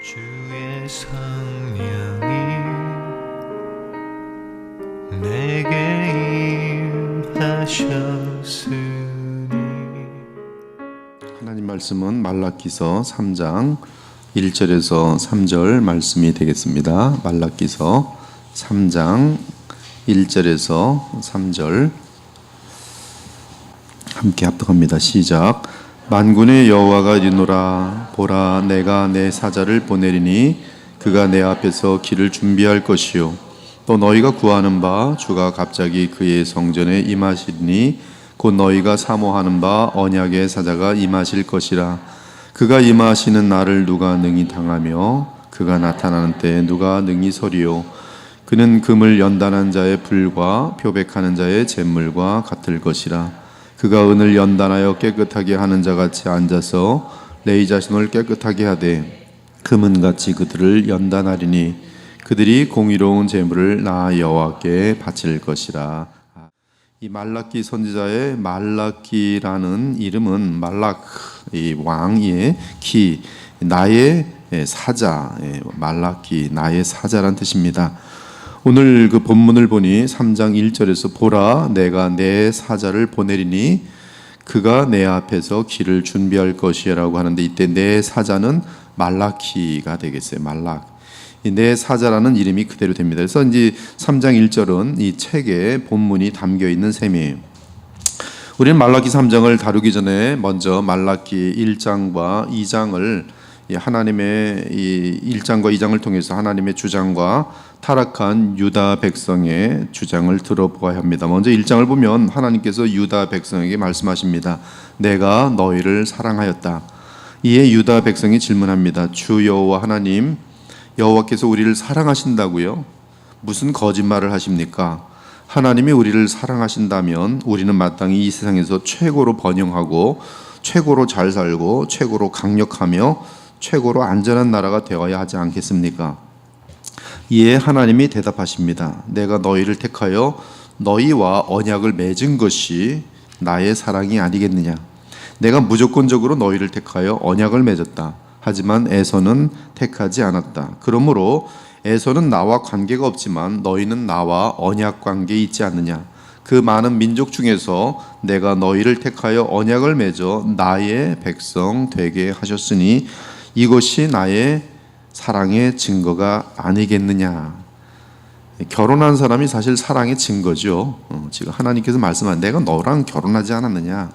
주의 성령이 내게 임하셨으니. 하나님 말씀은 말라기서 3장 1절에서 3절 말씀이 되겠습니다. 말라기서 3장 1절에서 3절 함께 합독합니다. 시작. 만군의 여호와가 이르노라. 보라, 내가 내 사자를 보내리니 그가 내 앞에서 길을 준비할 것이요 또 너희가 구하는 바 주가 갑자기 그의 성전에 임하시리니 곧 너희가 사모하는 바 언약의 사자가 임하실 것이라. 그가 임하시는 날을 누가 능히 당하며 그가 나타나는 때에 누가 능히 서리요. 그는 금을 연단한 자의 불과 표백하는 자의 잿물과 같을 것이라. 그가 은을 연단하여 깨끗하게 하는 자같이 앉아서 내 자신을 깨끗하게 하되 금은같이 그들을 연단하리니 그들이 공의로운 제물을 나 여호와께 바칠 것이라. 이 말라기 선지자의 말라기라는 이름은 말락, 이 왕의 기, 나의 사자, 말라기, 나의 사자란 뜻입니다. 오늘 그 본문을 보니 3장 1절에서 보라, 내가 내 사자를 보내리니 그가 내 앞에서 길을 준비할 것이라고 하는데, 이때 내 사자는 말라기가 되겠어요. 말락. 이 내 사자라는 이름이 그대로 됩니다. 그래서 이제 3장 1절은 이 책에 본문이 담겨 있는 셈이에요. 우리는 말라기 3장을 다루기 전에 먼저 말라기 1장과 2장을 하나님의 이 1장과 2장을 통해서 하나님의 주장과 타락한 유다 백성의 주장을 들어보아야 합니다. 먼저 1장을 보면 하나님께서 유다 백성에게 말씀하십니다. 내가 너희를 사랑하였다. 이에 유다 백성이 질문합니다. 주 여호와 하나님, 여호와께서 우리를 사랑하신다고요? 무슨 거짓말을 하십니까? 하나님이 우리를 사랑하신다면 우리는 마땅히 이 세상에서 최고로 번영하고 최고로 잘 살고 최고로 강력하며 최고로 안전한 나라가 되어야 하지 않겠습니까? 이에 하나님이 대답하십니다. 내가 너희를 택하여 너희와 언약을 맺은 것이 나의 사랑이 아니겠느냐? 내가 무조건적으로 너희를 택하여 언약을 맺었다. 하지만 에서는 택하지 않았다. 그러므로 에서는 나와 관계가 없지만 너희는 나와 언약 관계에 있지 않느냐? 그 많은 민족 중에서 내가 너희를 택하여 언약을 맺어 나의 백성 되게 하셨으니 이것이 나의 사랑의 증거가 아니겠느냐. 결혼한 사람이 사실 사랑의 증거죠. 지금 하나님께서 말씀한 내가 너랑 결혼하지 않았느냐.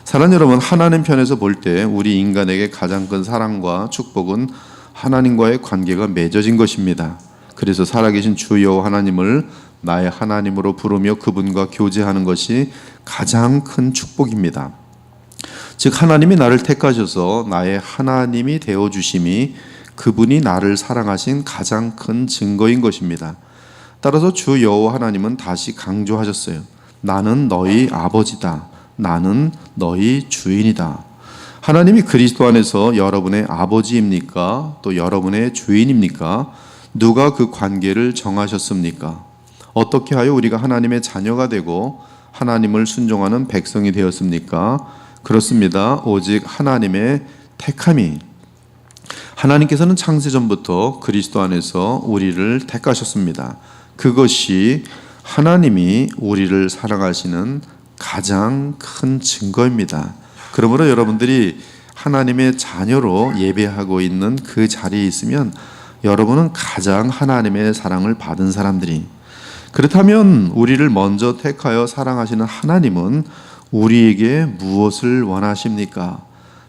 사랑하는 여러분, 하나님 편에서 볼 때 우리 인간에게 가장 큰 사랑과 축복은 하나님과의 관계가 맺어진 것입니다. 그래서 살아계신 주 여호와 하나님을 나의 하나님으로 부르며 그분과 교제하는 것이 가장 큰 축복입니다. 즉 하나님이 나를 택하셔서 나의 하나님이 되어주심이 그분이 나를 사랑하신 가장 큰 증거인 것입니다. 따라서 주 여호와 하나님은 다시 강조하셨어요. 나는 너희 아버지다. 나는 너희 주인이다. 하나님이 그리스도 안에서 여러분의 아버지입니까? 또 여러분의 주인입니까? 누가 그 관계를 정하셨습니까? 어떻게 하여 우리가 하나님의 자녀가 되고 하나님을 순종하는 백성이 되었습니까? 그렇습니다. 오직 하나님의 택함이, 하나님께서는 창세전부터 그리스도 안에서 우리를 택하셨습니다. 그것이 하나님이 우리를 사랑하시는 가장 큰 증거입니다. 그러므로 여러분들이 하나님의 자녀로 예배하고 있는 그 자리에 있으면 여러분은 가장 하나님의 사랑을 받은 사람들이, 그렇다면 우리를 먼저 택하여 사랑하시는 하나님은 우리에게 무엇을 원하십니까?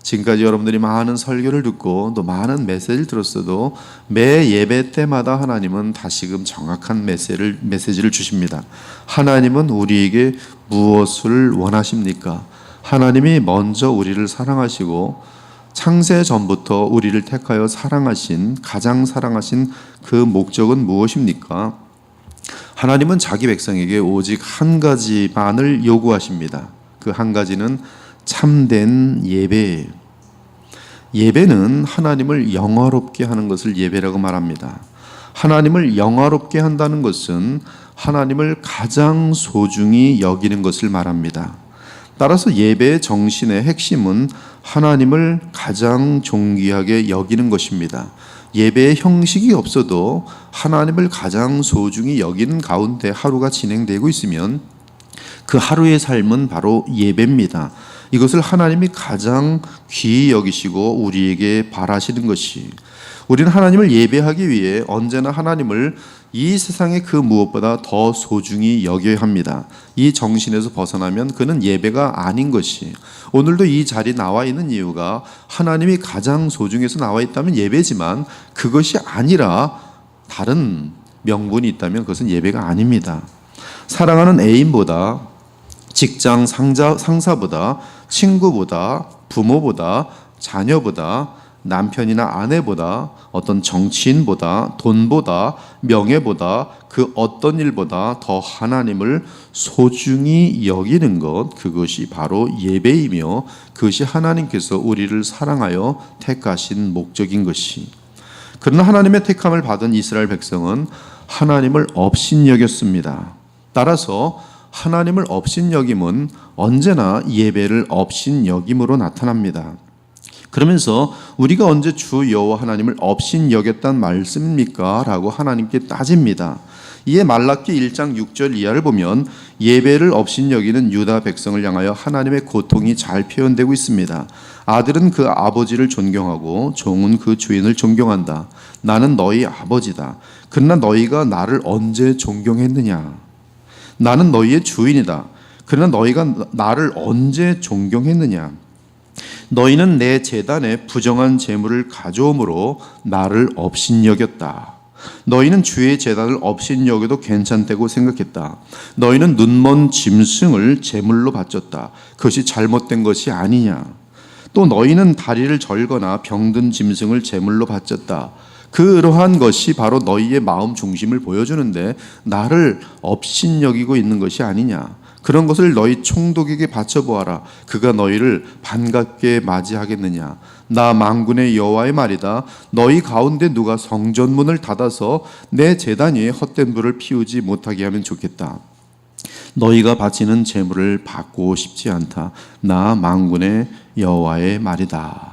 지금까지 여러분들이 많은 설교를 듣고 또 많은 메시지를 들었어도 매 예배 때마다 하나님은 다시금 정확한 메시지를 주십니다. 하나님은 우리에게 무엇을 원하십니까? 하나님이 먼저 우리를 사랑하시고 창세 전부터 우리를 택하여 사랑하신, 가장 사랑하신 그 목적은 무엇입니까? 하나님은 자기 백성에게 오직 한 가지만을 요구하십니다. 그 한 가지는 참된 예배예요. 예배는 하나님을 영화롭게 하는 것을 예배라고 말합니다. 하나님을 영화롭게 한다는 것은 하나님을 가장 소중히 여기는 것을 말합니다. 따라서 예배의 정신의 핵심은 하나님을 가장 존귀하게 여기는 것입니다. 예배의 형식이 없어도 하나님을 가장 소중히 여기는 가운데 하루가 진행되고 있으면 그 하루의 삶은 바로 예배입니다. 이것을 하나님이 가장 귀히 여기시고 우리에게 바라시는 것이, 우리는 하나님을 예배하기 위해 언제나 하나님을 이 세상의 그 무엇보다 더 소중히 여겨야 합니다. 이 정신에서 벗어나면 그는 예배가 아닌 것이, 오늘도 이 자리에 나와 있는 이유가 하나님이 가장 소중해서 나와 있다면 예배지만 그것이 아니라 다른 명분이 있다면 그것은 예배가 아닙니다. 사랑하는 애인보다, 직장 상사보다, 친구보다, 부모보다, 자녀보다, 남편이나 아내보다, 어떤 정치인보다, 돈보다, 명예보다, 그 어떤 일보다 더 하나님을 소중히 여기는 것, 그것이 바로 예배이며 그것이 하나님께서 우리를 사랑하여 택하신 목적인 것이. 그러나 하나님의 택함을 받은 이스라엘 백성은 하나님을 업신여겼습니다. 따라서 하나님을 업신여김은 언제나 예배를 업신여김으로 나타납니다. 그러면서 우리가 언제 주 여호와 하나님을 업신여겼단 말씀입니까? 라고 하나님께 따집니다. 이에 말라기 1장 6절 이하를 보면 예배를 업신여기는 유다 백성을 향하여 하나님의 고통이 잘 표현되고 있습니다. 아들은 그 아버지를 존경하고 종은 그 주인을 존경한다. 나는 너희 아버지다. 그러나 너희가 나를 언제 존경했느냐? 나는 너희의 주인이다. 그러나 너희가 나를 언제 존경했느냐? 너희는 내 제단에 부정한 제물을 가져옴으로 나를 업신여겼다. 너희는 주의 제단을 업신여겨도 괜찮다고 생각했다. 너희는 눈먼 짐승을 제물로 바쳤다. 그것이 잘못된 것이 아니냐? 또 너희는 다리를 절거나 병든 짐승을 제물로 바쳤다. 그러한 것이 바로 너희의 마음 중심을 보여주는데 나를 업신여기고 있는 것이 아니냐? 그런 것을 너희 총독에게 바쳐보아라. 그가 너희를 반갑게 맞이하겠느냐? 나 만군의 여호와의 말이다. 너희 가운데 누가 성전문을 닫아서 내 제단 위에 헛된 불을 피우지 못하게 하면 좋겠다. 너희가 바치는 제물을 받고 싶지 않다. 나 만군의 여호와의 말이다.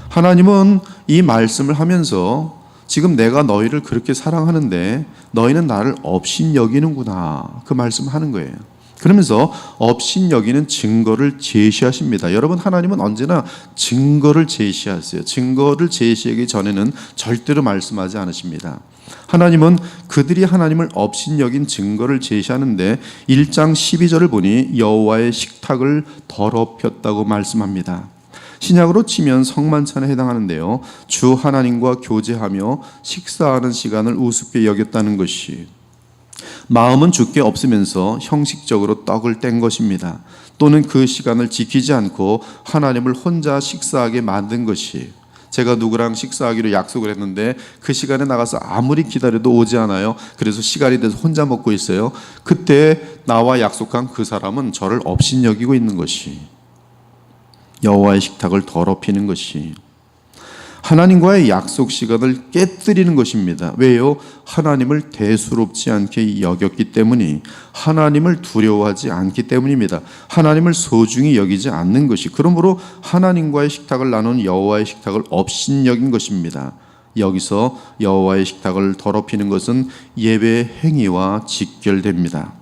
하나님은 이 말씀을 하면서 지금 내가 너희를 그렇게 사랑하는데 너희는 나를 업신여기는구나, 그 말씀을 하는 거예요. 그러면서 업신여기는 증거를 제시하십니다. 여러분, 하나님은 언제나 증거를 제시하세요. 증거를 제시하기 전에는 절대로 말씀하지 않으십니다. 하나님은 그들이 하나님을 업신여긴 증거를 제시하는데 1장 12절을 보니 여호와의 식탁을 더럽혔다고 말씀합니다. 신약으로 치면 성만찬에 해당하는데요, 주 하나님과 교제하며 식사하는 시간을 우습게 여겼다는 것이, 마음은 주께 없으면서 형식적으로 떡을 뗀 것입니다. 또는 그 시간을 지키지 않고 하나님을 혼자 식사하게 만든 것이, 제가 누구랑 식사하기로 약속을 했는데 그 시간에 나가서 아무리 기다려도 오지 않아요. 그래서 시간이 돼서 혼자 먹고 있어요. 그때 나와 약속한 그 사람은 저를 업신여기고 있는 것이, 여호와의 식탁을 더럽히는 것이, 하나님과의 약속 시간을 깨뜨리는 것입니다. 왜요? 하나님을 대수롭지 않게 여겼기 때문이, 하나님을 두려워하지 않기 때문입니다. 하나님을 소중히 여기지 않는 것이, 그러므로 하나님과의 식탁을 나눈 여호와의 식탁을 업신여긴 것입니다. 여기서 여호와의 식탁을 더럽히는 것은 예배 행위와 직결됩니다.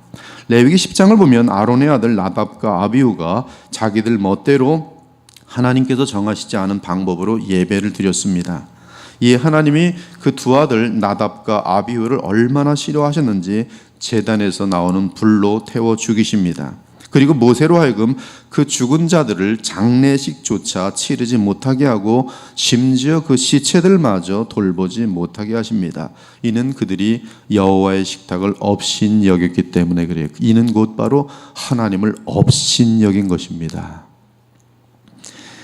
레위기 10장을 보면 아론의 아들 나답과 아비후가 자기들 멋대로 하나님께서 정하시지 않은 방법으로 예배를 드렸습니다. 이 하나님이 그 두 아들 나답과 아비후를 얼마나 싫어하셨는지 제단에서 나오는 불로 태워 죽이십니다. 그리고 모세로 하여금 그 죽은 자들을 장례식조차 치르지 못하게 하고 심지어 그 시체들마저 돌보지 못하게 하십니다. 이는 그들이 여호와의 식탁을 업신여겼기 때문에 그래요. 이는 곧 바로 하나님을 업신여긴 것입니다.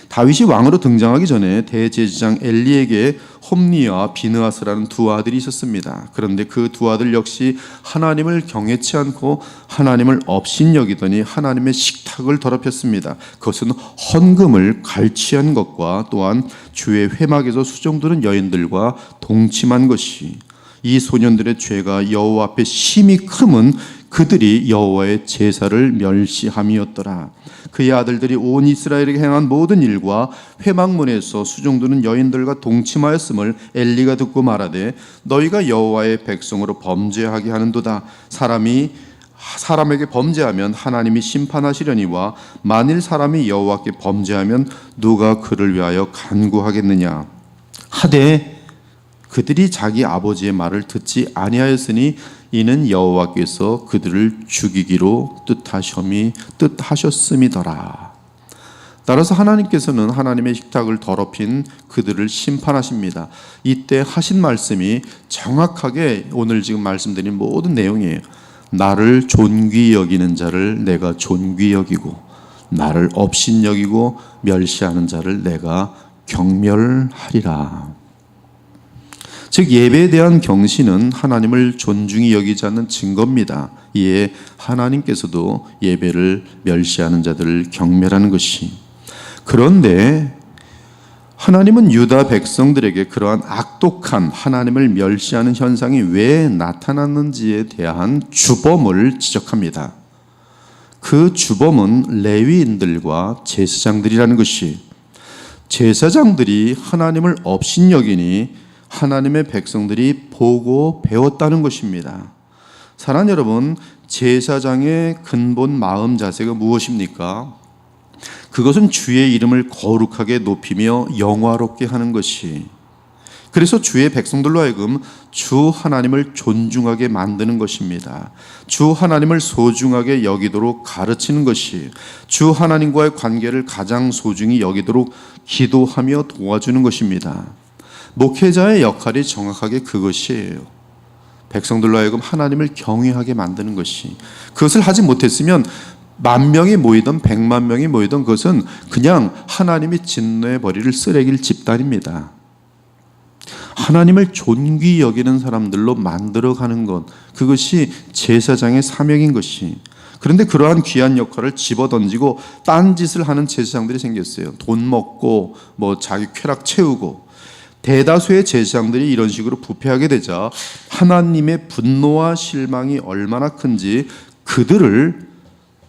다윗이 왕으로 등장하기 전에 대제사장 엘리에게 홈니와 비느하스라는 두 아들이 있었습니다. 그런데 그 두 아들 역시 하나님을 경외치 않고 하나님을 업신여기더니 하나님의 식탁을 더럽혔습니다. 그것은 헌금을 갈취한 것과 또한 주의 회막에서 수종드는 여인들과 동침한 것이, 이 소년들의 죄가 여호와 앞에 심히 크면 그들이 여호와의 제사를 멸시함이었더라. 그의 아들들이 온 이스라엘에게 행한 모든 일과 회막문에서 수종드는 여인들과 동침하였음을 엘리가 듣고 말하되 너희가 여호와의 백성으로 범죄하게 하는도다. 사람에게 범죄하면 하나님이 심판하시려니와 만일 사람이 여호와께 범죄하면 누가 그를 위하여 간구하겠느냐 하되 그들이 자기 아버지의 말을 듣지 아니하였으니 이는 여호와께서 그들을 죽이기로 뜻하셨음이더라. 따라서 하나님께서는 하나님의 식탁을 더럽힌 그들을 심판하십니다. 이때 하신 말씀이 정확하게 오늘 지금 말씀드린 모든 내용이에요. 나를 존귀 여기는 자를 내가 존귀 여기고 나를 업신여기고 멸시하는 자를 내가 경멸하리라. 즉 예배에 대한 경신은 하나님을 존중히 여기지 않는 증거입니다. 이에 하나님께서도 예배를 멸시하는 자들을 경멸하는 것이. 그런데 하나님은 유다 백성들에게 그러한 악독한 하나님을 멸시하는 현상이 왜 나타났는지에 대한 주범을 지적합니다. 그 주범은 레위인들과 제사장들이라는 것이, 제사장들이 하나님을 업신여기니 하나님의 백성들이 보고 배웠다는 것입니다. 사랑하는 여러분, 제사장의 근본 마음 자세가 무엇입니까? 그것은 주의 이름을 거룩하게 높이며 영화롭게 하는 것이, 그래서 주의 백성들로 하여금 주 하나님을 존중하게 만드는 것입니다. 주 하나님을 소중하게 여기도록 가르치는 것이, 주 하나님과의 관계를 가장 소중히 여기도록 기도하며 도와주는 것입니다. 목회자의 역할이 정확하게 그것이에요. 백성들로 하여금 하나님을 경외하게 만드는 것이. 그것을 하지 못했으면 10,000명이 모이든 100,000명이 모이든 그것은 그냥 하나님이 진노해 버릴 쓰레기일 집단입니다. 하나님을 존귀 여기는 사람들로 만들어가는 것, 그것이 제사장의 사명인 것이. 그런데 그러한 귀한 역할을 집어던지고 딴짓을 하는 제사장들이 생겼어요. 돈 먹고 자기 쾌락 채우고. 대다수의 제사장들이 이런 식으로 부패하게 되자 하나님의 분노와 실망이 얼마나 큰지 그들을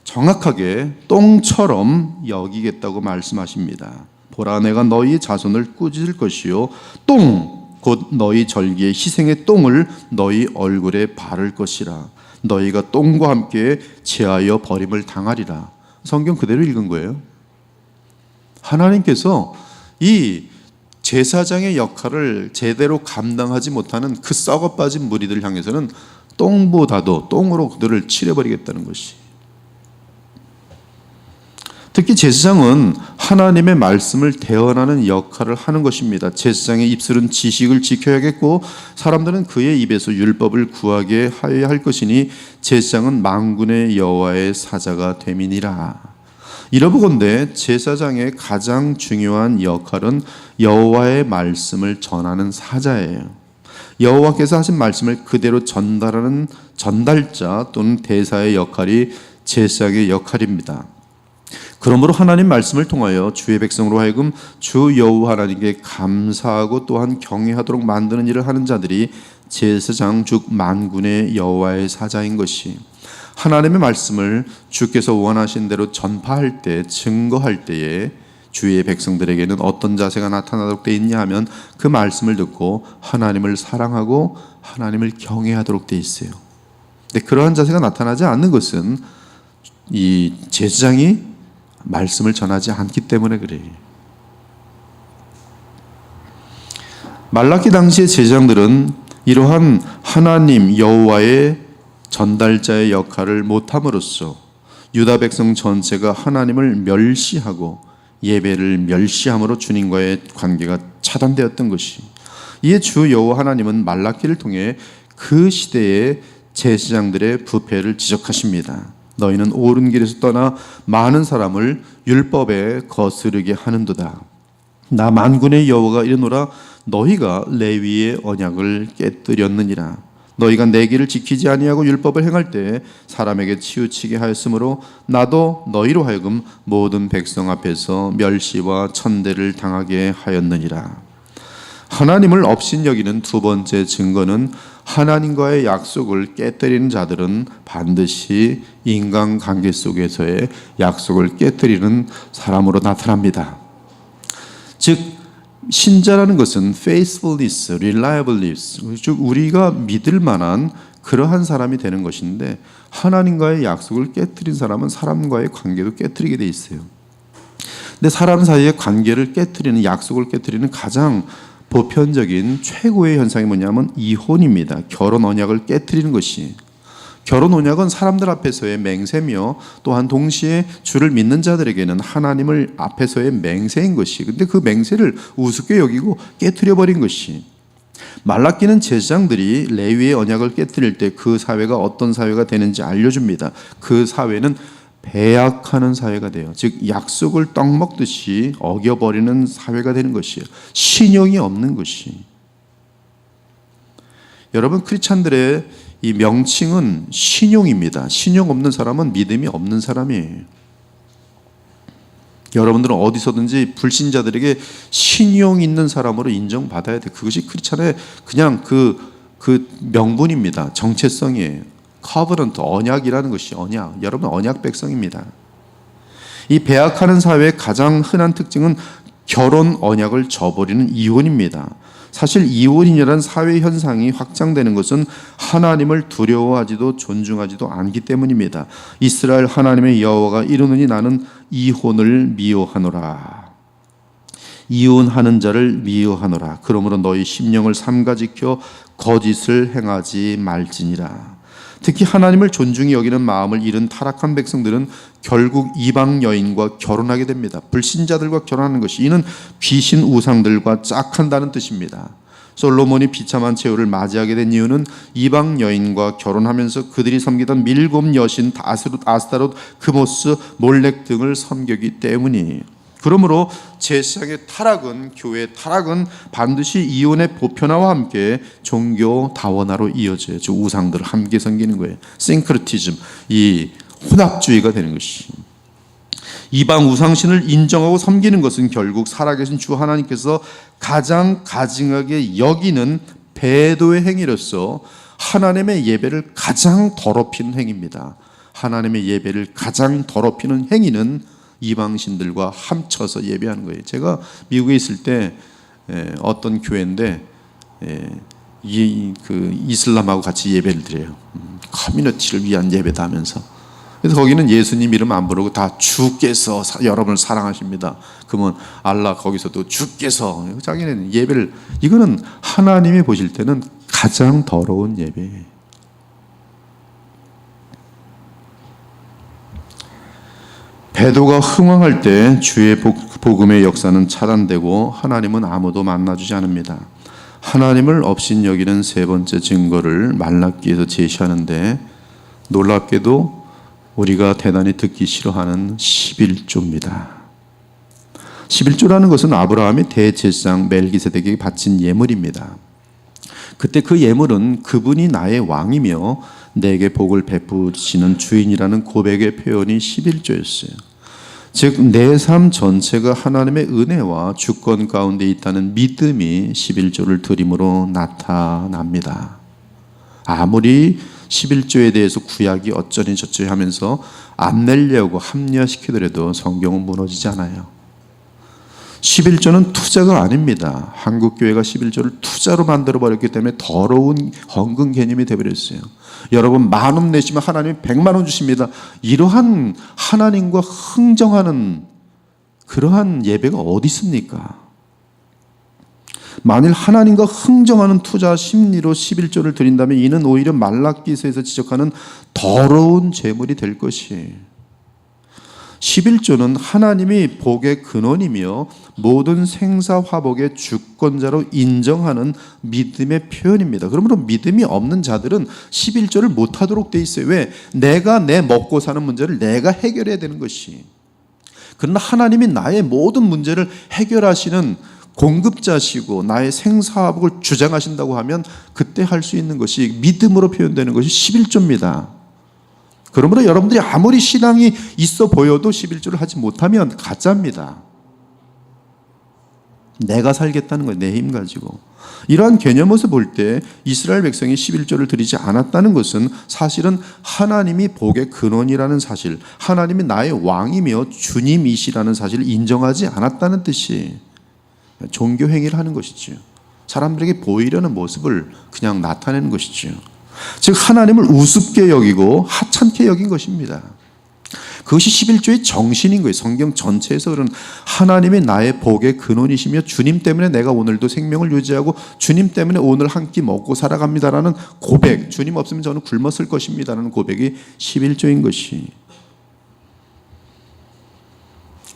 정확하게 똥처럼 여기겠다고 말씀하십니다. 보라, 내가 너희 자손을 꾸짖을 것이요 똥 곧 너희 절기의 희생의 똥을 너희 얼굴에 바를 것이라. 너희가 똥과 함께 제하여 버림을 당하리라. 성경 그대로 읽은 거예요. 하나님께서 이 제사장의 역할을 제대로 감당하지 못하는 그 썩어 빠진 무리들을 향해서는 똥보다도 똥으로 그들을 칠해버리겠다는 것이. 특히 제사장은 하나님의 말씀을 대언하는 역할을 하는 것입니다. 제사장의 입술은 지식을 지켜야겠고 사람들은 그의 입에서 율법을 구하게 하여야 할 것이니 제사장은 만군의 여호와의 사자가 됨이니라. 이러보건대 제사장의 가장 중요한 역할은 여호와의 말씀을 전하는 사자예요. 여호와께서 하신 말씀을 그대로 전달하는 전달자 또는 대사의 역할이 제사장의 역할입니다. 그러므로 하나님 말씀을 통하여 주의 백성으로 하여금 주 여호와 하나님께 감사하고 또한 경외하도록 만드는 일을 하는 자들이 제사장 즉 만군의 여호와의 사자인 것이, 하나님의 말씀을 주께서 원하신 대로 전파할 때, 증거할 때에 주의 백성들에게는 어떤 자세가 나타나도록 되어 있냐 하면 그 말씀을 듣고 하나님을 사랑하고 하나님을 경외하도록 되어 있어요. 근데 그러한 자세가 나타나지 않는 것은 이 제사장이 말씀을 전하지 않기 때문에 그래요. 말라기 당시의 제사장들은 이러한 하나님 여호와의 전달자의 역할을 못함으로써 유다 백성 전체가 하나님을 멸시하고 예배를 멸시함으로 주님과의 관계가 차단되었던 것이. 이에 주 여호와 하나님은 말라기를 통해 그 시대의 제사장들의 부패를 지적하십니다. 너희는 옳은 길에서 떠나 많은 사람을 율법에 거스르게 하는도다. 나 만군의 여호와가 이르노라, 너희가 레위의 언약을 깨뜨렸느니라. 너희가 내 길을 지키지 아니하고 율법을 행할 때 사람에게 치우치게 하였으므로 나도 너희로 하여금 모든 백성 앞에서 멸시와 천대를 당하게 하였느니라. 하나님을 업신여기는 두 번째 증거는 하나님과의 약속을 깨뜨리는 자들은 반드시 인간관계 속에서의 약속을 깨뜨리는 사람으로 나타납니다. 즉 신자라는 것은 faithfulness, reliableness, 즉 우리가 믿을 만한 그러한 사람이 되는 것인데, 하나님과의 약속을 깨뜨린 사람은 사람과의 관계도 깨뜨리게 돼 있어요. 근데 사람 사이의 관계를 깨뜨리는, 약속을 깨뜨리는 가장 보편적인 최고의 현상이 뭐냐면 이혼입니다. 결혼 언약을 깨뜨리는 것이. 결혼 언약은 사람들 앞에서의 맹세며 또한 동시에 주를 믿는 자들에게는 하나님을 앞에서의 맹세인 것이. 근데 그 맹세를 우습게 여기고 깨뜨려 버린 것이. 말라기는 제사장들이 레위의 언약을 깨뜨릴 때 그 사회가 어떤 사회가 되는지 알려줍니다. 그 사회는 배약하는 사회가 돼요. 즉 약속을 떡 먹듯이 어겨버리는 사회가 되는 것이에요. 신용이 없는 것이. 여러분, 크리스찬들의 이 명칭은 신용입니다. 신용 없는 사람은 믿음이 없는 사람이에요. 여러분들은 어디서든지 불신자들에게 신용 있는 사람으로 인정받아야 돼. 그것이 크리스찬의 그냥 그 명분입니다. 정체성이에요. 커버넌트, 언약이라는 것이 언약. 여러분 언약 백성입니다. 이 배약하는 사회의 가장 흔한 특징은 결혼 언약을 저버리는 이혼입니다. 사실 이혼이라는 사회 현상이 확장되는 것은 하나님을 두려워하지도 존중하지도 않기 때문입니다. 이스라엘 하나님의 여호와가 이르노니 나는 이혼을 미워하노라. 이혼하는 자를 미워하노라. 그러므로 너희 심령을 삼가 지켜 거짓을 행하지 말지니라. 특히 하나님을 존중히 여기는 마음을 잃은 타락한 백성들은 결국 이방 여인과 결혼하게 됩니다. 불신자들과 결혼하는 것이, 이는 귀신 우상들과 짝한다는 뜻입니다. 솔로몬이 비참한 최후를 맞이하게 된 이유는 이방 여인과 결혼하면서 그들이 섬기던 밀곰 여신 아스타롯, 그모스, 몰렉 등을 섬기기 때문이에요. 그러므로 제사장의 타락은, 교회의 타락은 반드시 이혼의 보편화와 함께 종교 다원화로 이어져요. 즉 우상들을 함께 섬기는 거예요. 싱크리티즘, 이 혼합주의가 되는 것이. 이방 우상신을 인정하고 섬기는 것은 결국 살아계신 주 하나님께서 가장 가증하게 여기는 배도의 행위로서 하나님의 예배를 가장 더럽히는 행위입니다. 하나님의 예배를 가장 더럽히는 행위는 이방신들과 합쳐서 예배하는 거예요. 제가 미국에 있을 때 어떤 교회인데 이슬람하고 같이 예배를 드려요. 커뮤니티를 위한 예배다 하면서. 그래서 거기는 예수님 이름 안 부르고 다 주께서 여러분을 사랑하십니다. 그러면 알라 거기서도 주께서. 자기는 예배를, 이거는 하나님이 보실 때는 가장 더러운 예배예요. 배도가 흥황할 때 주의 복음의 역사는 차단되고 하나님은 아무도 만나주지 않습니다. 하나님을 업신여기는 세 번째 증거를 말라기에서 제시하는데, 놀랍게도 우리가 대단히 듣기 싫어하는 11조입니다. 11조라는 것은 아브라함이 대제사장 멜기세덱에게 바친 예물입니다. 그때 그 예물은 그분이 나의 왕이며 내게 복을 베푸시는 주인이라는 고백의 표현이 11조였어요. 즉 내 삶 전체가 하나님의 은혜와 주권 가운데 있다는 믿음이 11조를 드림으로 나타납니다. 아무리 11조에 대해서 구약이 어쩌니 저쩌니 하면서 안 내려고 합리화시키더라도 성경은 무너지지 않아요. 11조는 투자가 아닙니다. 한국교회가 11조를 투자로 만들어버렸기 때문에 더러운 헌금 개념이 되어버렸어요. 여러분 10,000원 내시면 하나님이 100,000원 주십니다. 이러한 하나님과 흥정하는 그러한 예배가 어디 있습니까? 만일 하나님과 흥정하는 투자 심리로 11조를 드린다면 이는 오히려 말라기서에서 지적하는 더러운 재물이 될 것이에요. 11조는 하나님이 복의 근원이며 모든 생사화복의 주권자로 인정하는 믿음의 표현입니다. 그러므로 믿음이 없는 자들은 11조를 못하도록 돼 있어요. 왜? 내가 내 먹고 사는 문제를 내가 해결해야 되는 것이. 그러나 하나님이 나의 모든 문제를 해결하시는 공급자시고 나의 생사화복을 주장하신다고 하면 그때 할 수 있는 것이 믿음으로 표현되는 것이 11조입니다. 그러므로 여러분들이 아무리 신앙이 있어 보여도 11조를 하지 못하면 가짜입니다. 내가 살겠다는 거예요. 내 힘 가지고. 이러한 개념에서 볼 때 이스라엘 백성이 11조를 드리지 않았다는 것은 사실은 하나님이 복의 근원이라는 사실, 하나님이 나의 왕이며 주님이시라는 사실을 인정하지 않았다는 뜻이 종교 행위를 하는 것이죠. 사람들에게 보이려는 모습을 그냥 나타내는 것이죠. 즉 하나님을 우습게 여기고 하찮게 여긴 것입니다. 그것이 11조의 정신인 거예요. 성경 전체에서 그런 하나님이 나의 복의 근원이시며 주님 때문에 내가 오늘도 생명을 유지하고 주님 때문에 오늘 한 끼 먹고 살아갑니다라는 고백, 주님 없으면 저는 굶었을 것입니다라는 고백이 11조인 것이.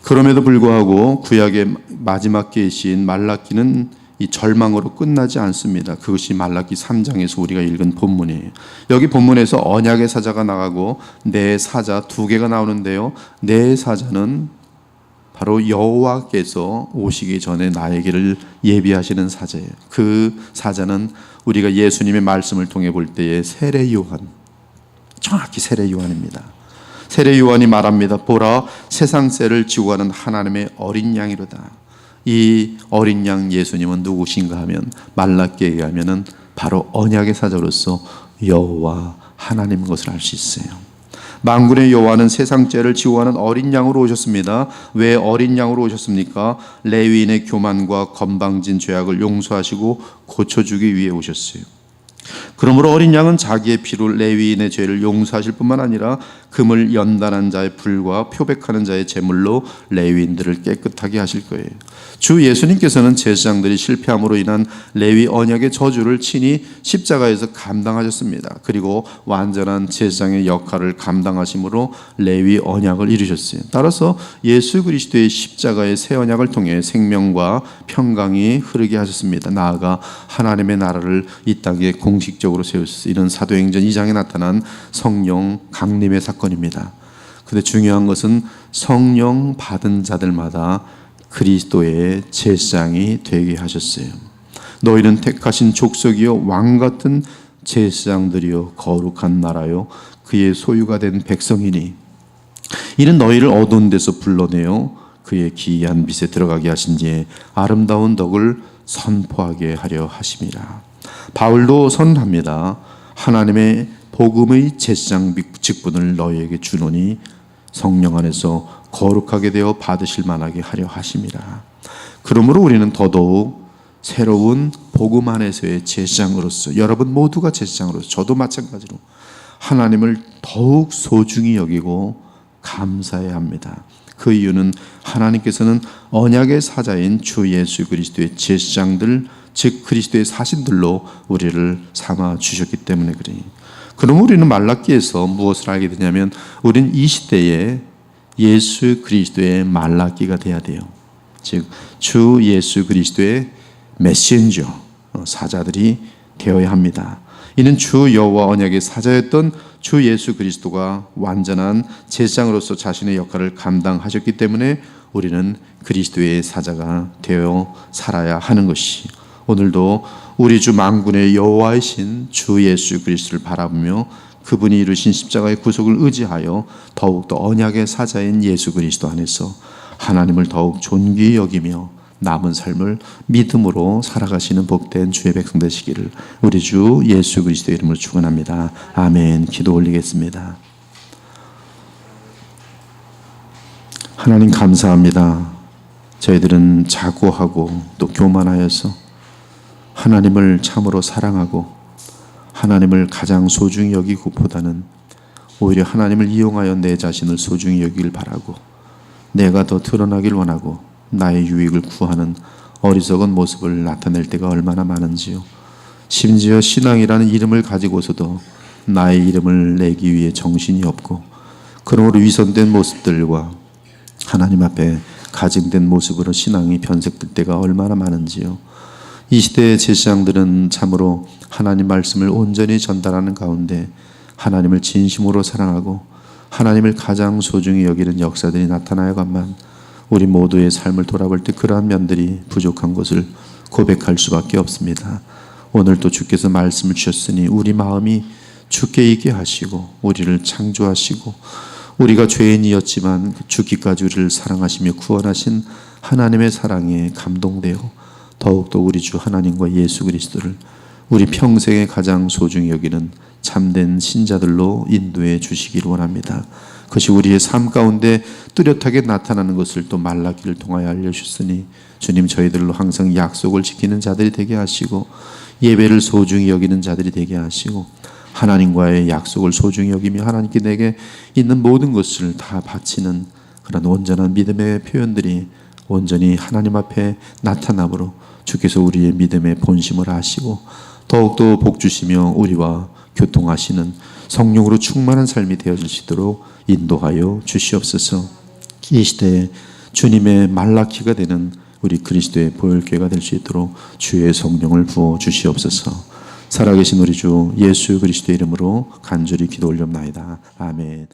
그럼에도 불구하고 구약의 마지막 계시인 말라기는 이 절망으로 끝나지 않습니다. 그것이 말라기 3장에서 우리가 읽은 본문이에요. 여기 본문에서 언약의 사자가 나가고 내 사자 2개가 나오는데요. 내 사자는 바로 여호와께서 오시기 전에 나에게를 예비하시는 사자예요. 그 사자는 우리가 예수님의 말씀을 통해 볼 때의 세례 요한, 정확히 세례 요한입니다. 세례 요한이 말합니다. 보라, 세상 쇠를 지고 가는 하나님의 어린 양이로다. 이 어린 양 예수님은 누구신가 하면 말라기에 의하면 바로 언약의 사자로서 여호와 하나님인 것을 알 수 있어요. 만군의 여호와는 세상 죄를 지고 가는 어린 양으로 오셨습니다. 왜 어린 양으로 오셨습니까? 레위인의 교만과 건방진 죄악을 용서하시고 고쳐주기 위해 오셨어요. 그러므로 어린 양은 자기의 피로 레위인의 죄를 용서하실 뿐만 아니라 금을 연단한 자의 불과 표백하는 자의 제물로 레위인들을 깨끗하게 하실 거예요. 주 예수님께서는 제사장들이 실패함으로 인한 레위 언약의 저주를 친히 십자가에서 감당하셨습니다. 그리고 완전한 제사장의 역할을 감당하심으로 레위 언약을 이루셨어요. 따라서 예수 그리스도의 십자가의 새 언약을 통해 생명과 평강이 흐르게 하셨습니다. 나아가 하나님의 나라를 이 땅에 공식적으로 세우셨어요. 이런 사도행전 2장에 나타난 성령 강림의 사건입니다. 그런데 중요한 것은 성령 받은 자들마다 그리스도의 제사장이 되게 하셨어요. 너희는 택하신 족속이요 왕 같은 제사장들이요 거룩한 나라요 그의 소유가 된 백성이니 이는 너희를 어두운 데서 불러내어 그의 기이한 빛에 들어가게 하신 지에 아름다운 덕을 선포하게 하려 하심이라. 바울도 선언합니다. 하나님의 복음의 제사장 직분을 너희에게 주노니 성령 안에서 거룩하게 되어 받으실 만하게 하려 하심이라. 그러므로 우리는 더더욱 새로운 복음 안에서의 제사장으로서, 여러분 모두가 제사장으로서, 저도 마찬가지로 하나님을 더욱 소중히 여기고 감사해야 합니다. 그 이유는 하나님께서는 언약의 사자인 주 예수 그리스도의 제사장들, 즉 그리스도의 사신들로 우리를 삼아 주셨기 때문에 그래요. 그럼 우리는 말라기에서 무엇을 알게 되냐면 우리는 이 시대에 예수 그리스도의 말라기가 돼야 돼요. 즉 주 예수 그리스도의 메신저, 사자들이 되어야 합니다. 이는 주 여호와 언약의 사자였던 주 예수 그리스도가 완전한 제사장으로서 자신의 역할을 감당하셨기 때문에 우리는 그리스도의 사자가 되어 살아야 하는 것이, 오늘도 우리 주 만군의 여호와이신 주 예수 그리스도를 바라보며 그분이 이루신 십자가의 구속을 의지하여 더욱더 언약의 사자인 예수 그리스도 안에서 하나님을 더욱 존귀히 여기며 남은 삶을 믿음으로 살아가시는 복된 주의 백성 되시기를 우리 주 예수 그리스도의 이름으로 축원합니다. 아멘. 기도 올리겠습니다. 하나님 감사합니다. 저희들은 자고하고 또 교만하여서 하나님을 참으로 사랑하고 하나님을 가장 소중히 여기고보다는 오히려 하나님을 이용하여 내 자신을 소중히 여기길 바라고 내가 더 드러나길 원하고 나의 유익을 구하는 어리석은 모습을 나타낼 때가 얼마나 많은지요. 심지어 신앙이라는 이름을 가지고서도 나의 이름을 내기 위해 정신이 없고 그러므로 위선된 모습들과 하나님 앞에 가증된 모습으로 신앙이 변색될 때가 얼마나 많은지요. 이 시대의 제사장들은 참으로 하나님 말씀을 온전히 전달하는 가운데 하나님을 진심으로 사랑하고 하나님을 가장 소중히 여기는 역사들이 나타나야만 우리 모두의 삶을 돌아볼 때 그러한 면들이 부족한 것을 고백할 수밖에 없습니다. 오늘도 주께서 말씀을 주셨으니 우리 마음이 주께 있게 하시고 우리를 창조하시고 우리가 죄인이었지만 죽기까지 우리를 사랑하시며 구원하신 하나님의 사랑에 감동되어 더욱더 우리 주 하나님과 예수 그리스도를 우리 평생에 가장 소중히 여기는 참된 신자들로 인도해 주시기를 원합니다. 그것이 우리의 삶 가운데 뚜렷하게 나타나는 것을 또 말라기를 통하여 알려주셨으니 주님, 저희들로 항상 약속을 지키는 자들이 되게 하시고 예배를 소중히 여기는 자들이 되게 하시고 하나님과의 약속을 소중히 여기며 하나님께 내게 있는 모든 것을 다 바치는 그런 온전한 믿음의 표현들이 온전히 하나님 앞에 나타나므로 주께서 우리의 믿음의 본심을 아시고 더욱더 복 주시며 우리와 교통하시는 성령으로 충만한 삶이 되어지시도록 인도하여 주시옵소서. 이 시대에 주님의 말라키가 되는 우리 그리스도의 보혈교회가 될 수 있도록 주의 성령을 부어 주시옵소서. 살아계신 우리 주 예수 그리스도의 이름으로 간절히 기도 올려옵나이다. 아멘.